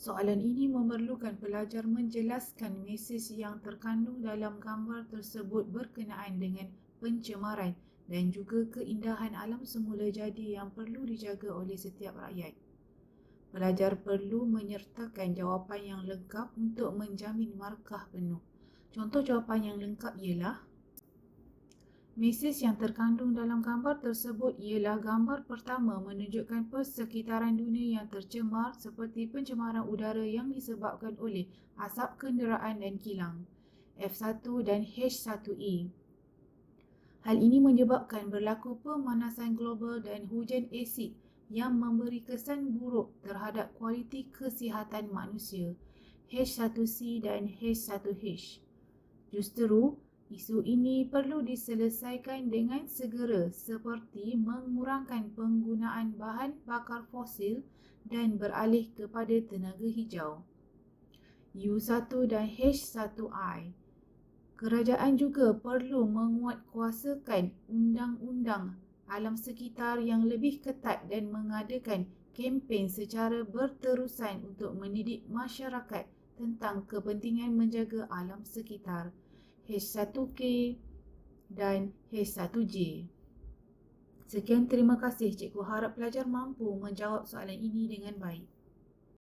Soalan ini memerlukan pelajar menjelaskan mesej yang terkandung dalam gambar tersebut berkenaan dengan pencemaran dan juga keindahan alam semula jadi yang perlu dijaga oleh setiap rakyat. Pelajar perlu menyertakan jawapan yang lengkap untuk menjamin markah penuh. Contoh jawapan yang lengkap ialah: mesej yang terkandung dalam gambar tersebut ialah gambar pertama menunjukkan persekitaran dunia yang tercemar seperti pencemaran udara yang disebabkan oleh asap kenderaan dan kilang F1 dan H1E. Hal ini menyebabkan berlaku pemanasan global dan hujan asid yang memberi kesan buruk terhadap kualiti kesihatan manusia H1C dan H1H. Justeru, isu ini perlu diselesaikan dengan segera seperti mengurangkan penggunaan bahan bakar fosil dan beralih kepada tenaga hijau. U1 dan H1I. Kerajaan juga perlu menguatkuasakan undang-undang alam sekitar yang lebih ketat dan mengadakan kempen secara berterusan untuk mendidik masyarakat tentang kepentingan menjaga alam sekitar H1K dan H1J. Sekian, terima kasih. Cikgu harap pelajar mampu menjawab soalan ini dengan baik.